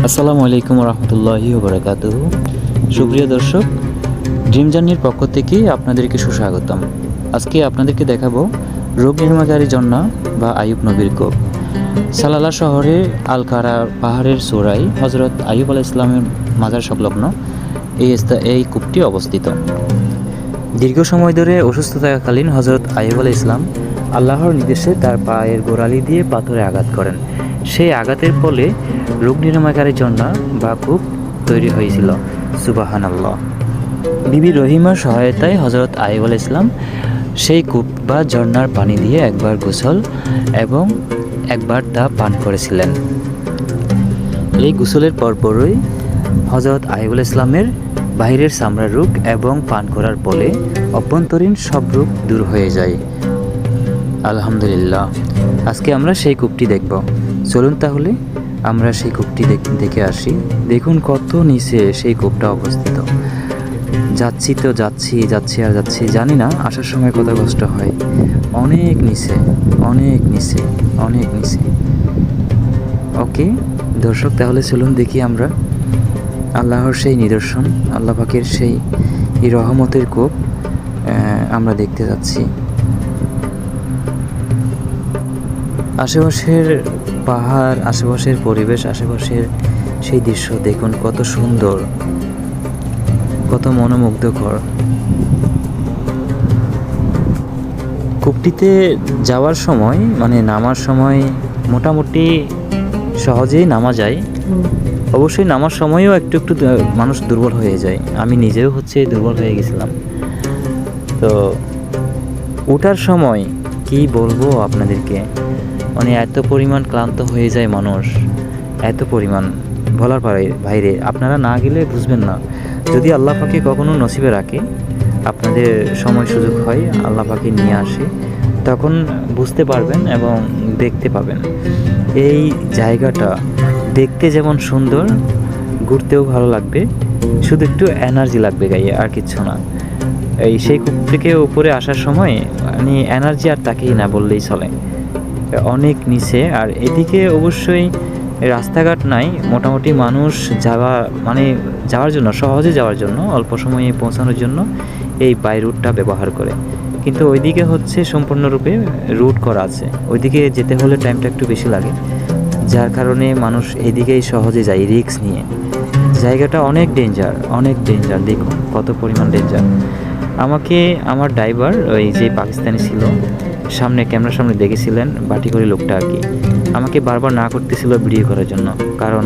আসসালামু আলাইকুম রহমতুল্লাহি ওবরাকাতুহু। সুপ্রিয় দর্শক, ড্রিম জার্নির পক্ষ থেকে আপনাদেরকে সুস্বাগতম। আজকে আপনাদেরকে দেখাবো রোগ নির্মূলকারী ঝর্ণা বা আইয়ুব নবীর কূপ। সালালা শহরে আলকারা পাহাড়ের চূড়ায় হজরত আইয়ুব আলাইহিস সালামের মাজার সংলগ্ন এই কূপটি অবস্থিত। দীর্ঘ সময় ধরে অসুস্থ থাকাকালীন হজরত আইয়ুব আলাইহিস সালাম আল্লাহর নির্দেশে তার পায়ের গোড়ালি দিয়ে পাথরে আঘাত করেন। সেই আঘাতের ফলে রোগ নিরাময়কারী ঝর্ণা বা কূপ তৈরি হয়েছিল। সুবহানাল্লাহ। বিবি রহিমার সহায়তায় হজরত আইয়ুব আলাইহিস সালাম সেই কূপ বা ঝর্ণার পানি দিয়ে একবার গোসল এবং একবার তা পান করেছিলেন। এই গোসলের পরপরই হজরত আইয়ুব আলাইহিস সালামের বাহিরের চামড়ার রোগ এবং পান করার ফলে অভ্যন্তরীণ সব রোগ দূর হয়ে যায়। আলহামদুলিল্লাহ। আজকে আমরা সেই কূপটি দেখব। চলুন তাহলে আমরা সেই কূপটি দেখে আসি। দেখুন কত নিচে সেই কূপটা অবস্থিত। যাচ্ছি জানি না আসার সময় কত কষ্ট হয়। অনেক নিচে। ওকে দর্শক, তাহলে চলুন দেখি আমরা আল্লাহর সেই নিদর্শন, আল্লাহ পাকের সেই রহমতের কূপ আমরা দেখতে যাচ্ছি। আশেপাশের পাহাড়, আশেপাশের পরিবেশ, আশেপাশের সেই দৃশ্য দেখুন কত সুন্দর, কত মনোমুগ্ধকর। কূপটিতে যাওয়ার সময় নামার সময় মোটামুটি সহজেই নামা যায়। অবশ্যই নামার সময়ও একটু মানুষ দুর্বল হয়ে যায়। আমি নিজেও দুর্বল হয়ে গেছিলাম। তো ওঠার সময় কি বলবো আপনাদেরকে, এত পরিমাণ ক্লান্ত হয়ে যায় মানুষ, এত পরিমাণ বলার বাইরে। আপনারা না গেলে বুঝবেন না। যদি আল্লাহ পাকে কখনো নসিবে রাখে, আপনাদের সময় সুযোগ হয়, আল্লাহ পাকে নিয়ে আসে, তখন বুঝতে পারবেন এবং দেখতে পাবেন। এই জায়গাটা দেখতে যেমন সুন্দর, ঘুরতেও ভালো লাগবে, শুধু একটু এনার্জি লাগবে গায়ে, আর কিচ্ছু না। সেই কূপ থেকে উপরে আসার সময় এনার্জি আর তাকেই না বললেই চলে। অনেক নিচে, আর এদিকে অবশ্যই রাস্তাঘাট নাই। মোটামুটি মানুষ যাওয়ার জন্য, সহজে যাওয়ার জন্য, অল্প সময়ে পৌঁছানোর জন্য এই বাই রুটটা ব্যবহার করে। কিন্তু ওইদিকে সম্পূর্ণরূপে রুট করা আছে। ওইদিকে যেতে হলে টাইমটা একটু বেশি লাগে, যার কারণে মানুষ এদিকেই সহজে যায় রিস্ক নিয়ে। জায়গাটা অনেক ডেঞ্জার। দেখুন কত পরিমাণ ডেঞ্জার। আমাকে আমার ড্রাইভার, ওই যে পাকিস্তানি ছিল, ক্যামেরার সামনে দেখেছিলেন, বাটি করে লোকটা আর কি, আমাকে বারবার না করতেছিল ভিডিও করার জন্য। কারণ